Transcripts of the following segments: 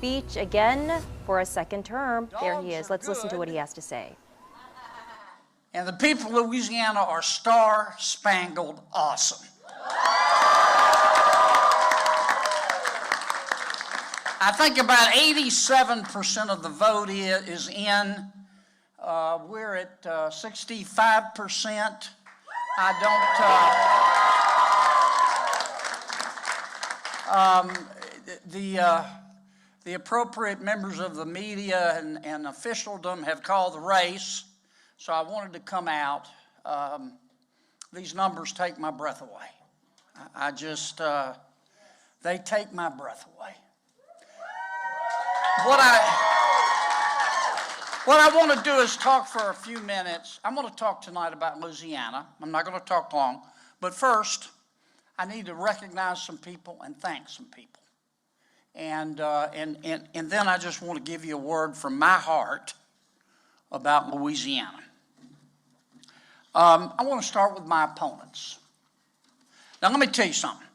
speech again for a second term. There he is. Let's listen to what he has to say. And the people of Louisiana are star-spangled awesome. I think about 87% of the vote is in. We're at 65%. The appropriate members of the media and officialdom have called the race, so I wanted to come out. These numbers take my breath away. They take my breath away. What I want to do is talk for a few minutes. I'm going to talk tonight about Louisiana. I'm not going to talk long, but first, I need to recognize some people and thank some people. And then I just want to give you a word from my heart about Louisiana. I want to start with my opponents. Now, let me tell you something.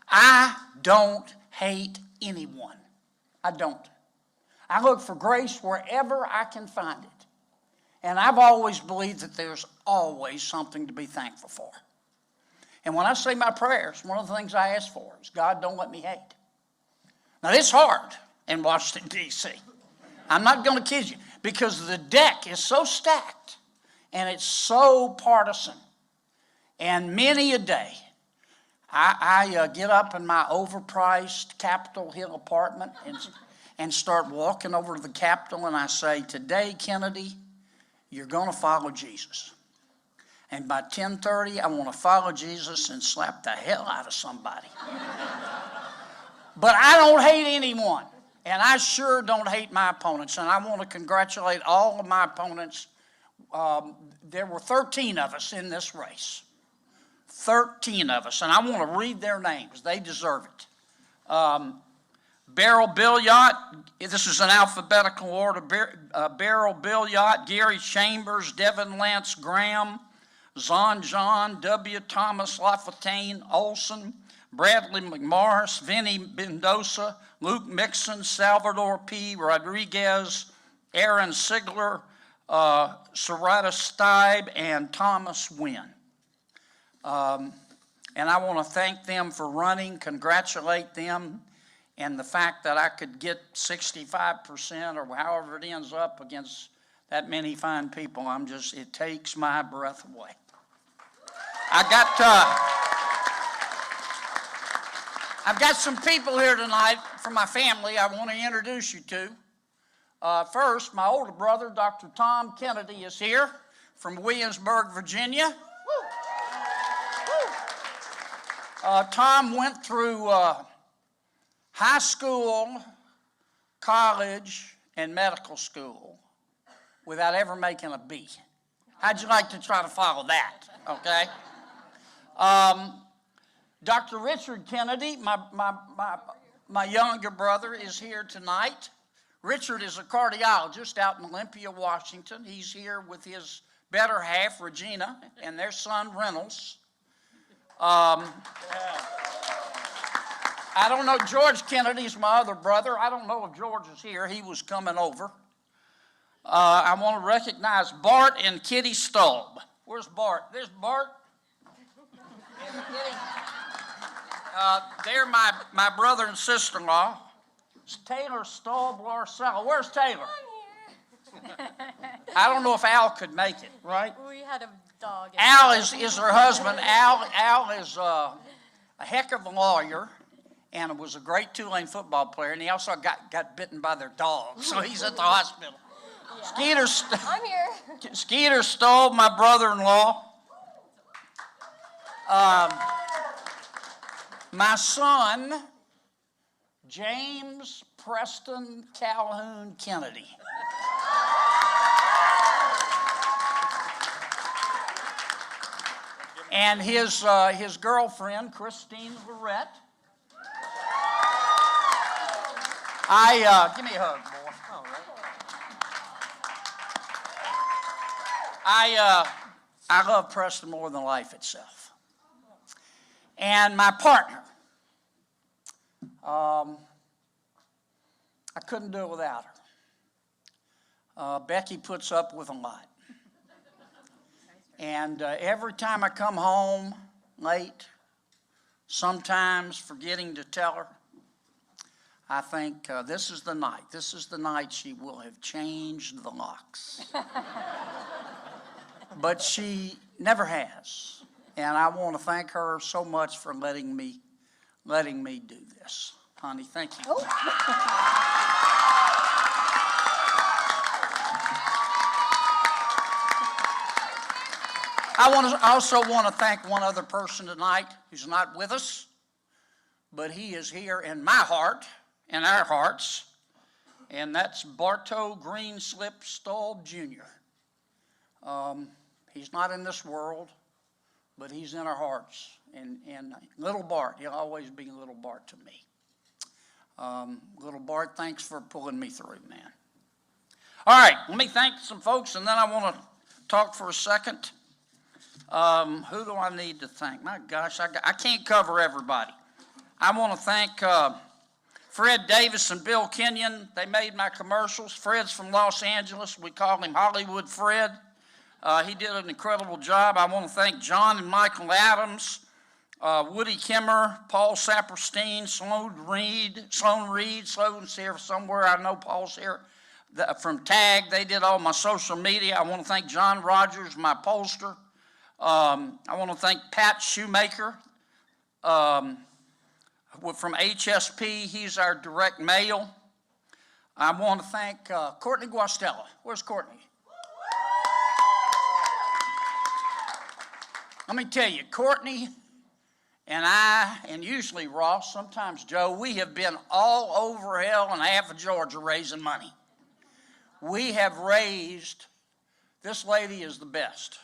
I don't hate anyone. I don't. I look for grace wherever I can find it. And I've always believed that there's always something to be thankful for. And when I say my prayers, one of the things I ask for is, God, don't let me hate. Now, it's hard in Washington, D.C. I'm not going to kid you, because the deck is so stacked and it's so partisan. And many a day, I get up in my overpriced Capitol Hill apartment and start walking over to the Capitol, and I say, today, Kennedy, you're going to follow Jesus. And by 10:30, I want to follow Jesus and slap the hell out of somebody. But I don't hate anyone, and I sure don't hate my opponents, and I want to congratulate all of my opponents. There were 13 of us in this race. 13 of us, and I want to read their names. They deserve it. Beryl Billiot, this is an alphabetical order. Beryl Billiot, Gary Chambers, Devin Lance Graham, Zon John, W. Thomas LaFontaine Olson, Bradley McMorris, Vinny Mendoza, Luke Mixon, Salvador P. Rodriguez, Aaron Sigler, Sarita Stibe, and Thomas Wynn. And I want to thank them for running, congratulate them, and the fact that I could get 65% or however it ends up against that many fine people, it takes my breath away. I've got some people here tonight from my family I want to introduce you to. First, my older brother, Dr. Tom Kennedy, is here from Williamsburg, Virginia. Tom went through high school, college, and medical school without ever making a B. How'd you like to try to follow that, okay? Dr. Richard Kennedy, my younger brother, is here tonight. Richard is a cardiologist out in Olympia, Washington. He's here with his better half, Regina, and their son, Reynolds. I don't know, George Kennedy's my other brother. I don't know if George is here. He was coming over. I want to recognize Bart and Kitty Staub. Where's Bart? There's Bart and Kitty. They're my brother and sister-in-law. It's Taylor Staub Larcella. Where's Taylor? I don't know if Al could make it, right? We had a dog. Al is her husband. Al is a heck of a lawyer and was a great Tulane football player, and he also got bitten by their dog, so he's at the hospital. Yeah. I'm here. Skeeter Staub, my brother-in-law. My son, James Preston Calhoun Kennedy. And his girlfriend, Christine Lorette. Give me a hug, boy. All right. I love Preston more than life itself. And my partner, I couldn't do it without her. Becky puts up with a lot. And every time I come home late, sometimes forgetting to tell her, I think this is the night. This is the night she will have changed the locks. But she never has. And I want to thank her so much for letting me do this. Honey, thank you. I also want to thank one other person tonight who's not with us, but he is here in my heart, in our hearts, and that's Bartow Greenslip Staub Jr. He's not in this world, but he's in our hearts. And little Bart, he'll always be little Bart to me. Little Bart, thanks for pulling me through, man. All right, let me thank some folks, and then I want to talk for a second. Who do I need to thank? My gosh, I can't cover everybody. I want to thank Fred Davis and Bill Kenyon. They made my commercials. Fred's from Los Angeles. We call him Hollywood Fred. He did an incredible job. I want to thank John and Michael Adams, Woody Kimmer, Paul Saperstein, Sloan Reed. Sloan's here somewhere. I know Paul's here. From TAG, they did all my social media. I want to thank John Rogers, my pollster. I want to thank Pat Shoemaker from HSP. He's our direct mail. I want to thank Courtney Guastella. Where's Courtney? Let me tell you, Courtney and I, and usually Ross, sometimes Joe, we have been all over hell and half of Georgia raising money. We have raised, this lady is the best.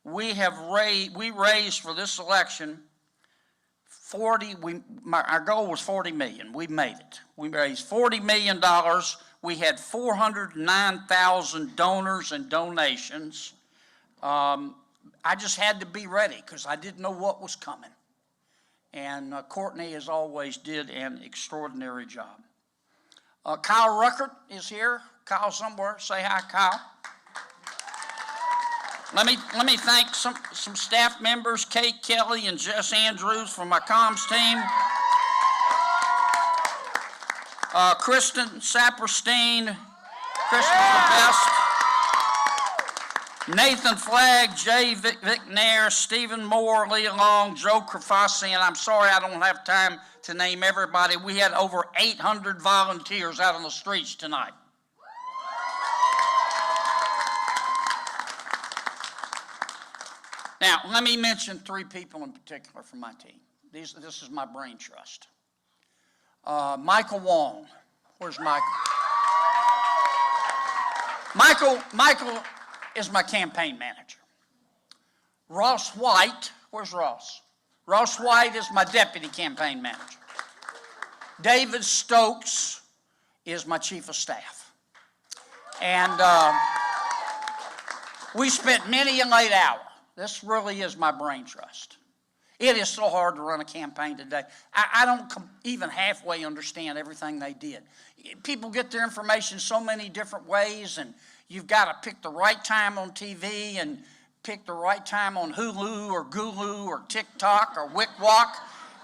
We raised for this election our goal was $40 million. We made it. We raised $40 million. We had 409,000 donors and donations. I just had to be ready because I didn't know what was coming. And Courtney, as always, did an extraordinary job. Kyle Ruckert is here. Kyle somewhere. Say hi, Kyle. Let me thank some staff members, Kate Kelly and Jess Andrews from my comms team. Kristen Saperstein. Kristen's the best. Nathan Flagg, Jay Vicknair, Stephen Moore, Leah Long, Joe Crafassi, and I'm sorry I don't have time to name everybody. We had over 800 volunteers out on the streets tonight. Now, let me mention 3 people in particular from my team. This is my brain trust. Michael Wong. Where's Michael? Michael is my campaign manager. Ross White. Where's Ross? Ross White is my deputy campaign manager. David Stokes is my chief of staff. And we spent many a late hour. This really is my brain trust. It is so hard to run a campaign today. I don't even halfway understand everything they did. People get their information so many different ways, and you've got to pick the right time on TV and pick the right time on Hulu or Gulu or TikTok or WickWalk,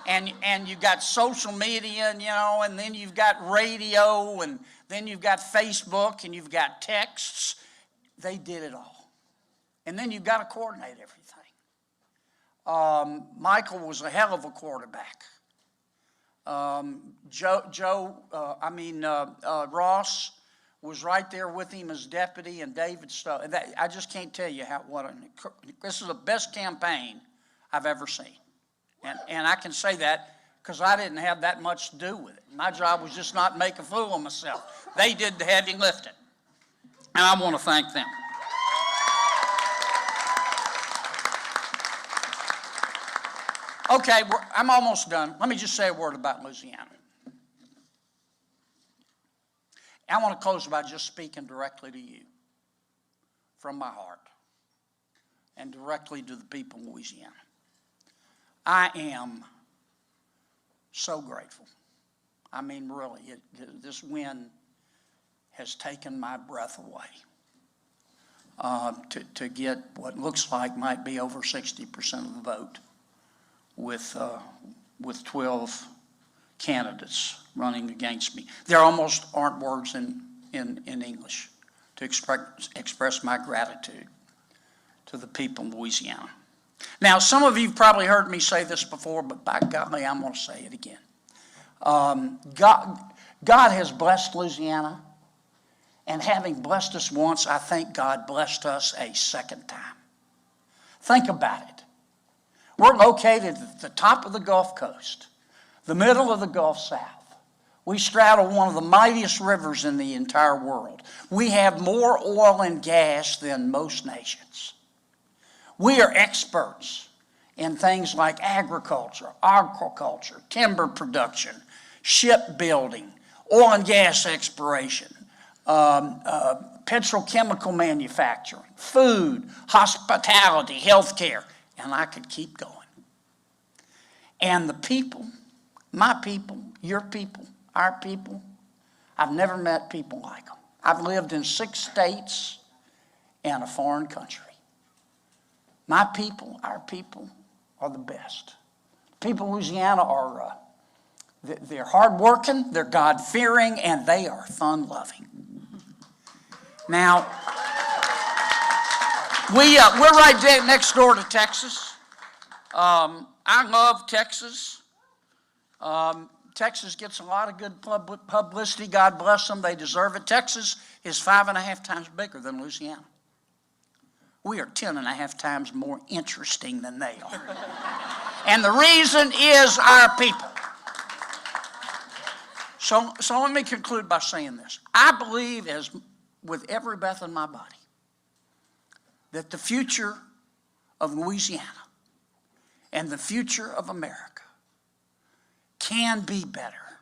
and you've got social media, and then you've got radio, and then you've got Facebook, and you've got texts. They did it all. And then you've got to coordinate everything. Michael was a hell of a quarterback. Ross was right there with him as deputy, and David Stowe. I just can't tell you this is the best campaign I've ever seen. And I can say that because I didn't have that much to do with it. My job was just not make a fool of myself. They did the heavy lifting. And I want to thank them. Okay, I'm almost done. Let me just say a word about Louisiana. I want to close by just speaking directly to you from my heart and directly to the people of Louisiana. I am so grateful. I mean, really, this win has taken my breath away. To get what looks like might be over 60% of the vote with 12 candidates running against me. There almost aren't words in English to express my gratitude to the people of Louisiana. Now, some of you have probably heard me say this before, but by golly, I'm going to say it again. God has blessed Louisiana, and having blessed us once, I think God blessed us a second time. Think about it. We're located at the top of the Gulf Coast, the middle of the Gulf South. We straddle one of the mightiest rivers in the entire world. We have more oil and gas than most nations. We are experts in things like agriculture, aquaculture, timber production, shipbuilding, oil and gas exploration, petrochemical manufacturing, food, hospitality, healthcare, and I could keep going. And the people, my people, your people, our people, I've never met people like them. I've lived in 6 states and a foreign country. My people, our people, are the best. People of Louisiana are, they're hardworking, they're God-fearing, and they are fun-loving. Now, we're right next door to Texas. I love Texas. Texas gets a lot of good publicity. God bless them. They deserve it. Texas is 5.5 times bigger than Louisiana. We are 10.5 times more interesting than they are. And the reason is our people. So let me conclude by saying this. I believe, as with every breath in my body, that the future of Louisiana and the future of America can be better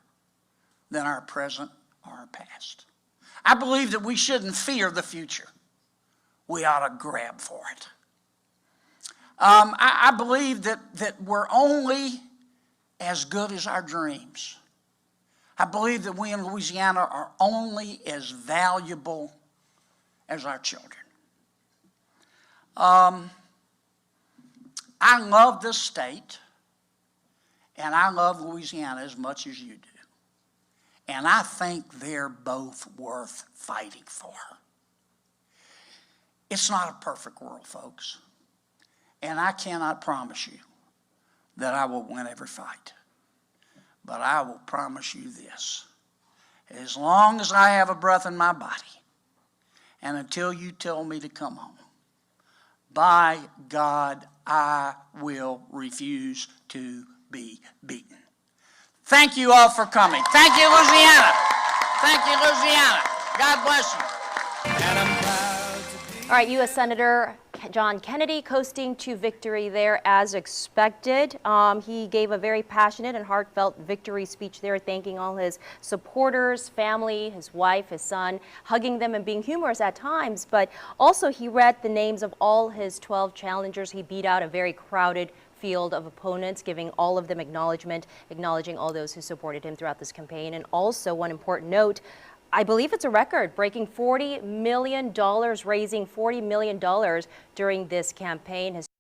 than our present or our past. I believe that we shouldn't fear the future. We ought to grab for it. I believe that we're only as good as our dreams. I believe that we in Louisiana are only as valuable as our children. I love this state, and I love Louisiana as much as you do. And I think they're both worth fighting for. It's not a perfect world, folks. And I cannot promise you that I will win every fight. But I will promise you this. As long as I have a breath in my body, and until you tell me to come home, by God, I will refuse to be beaten. Thank you all for coming. Thank you, Louisiana. Thank you, Louisiana. God bless you. All right, U.S. Senator John Kennedy coasting to victory there as expected. He gave a very passionate and heartfelt victory speech there, thanking all his supporters, family, his wife, his son, hugging them and being humorous at times. But also he read the names of all his 12 challengers. He beat out a very crowded field of opponents, giving all of them acknowledgement, acknowledging all those who supported him throughout this campaign. And also one important note, I believe it's a record, breaking $40 million, raising $40 million during this campaign.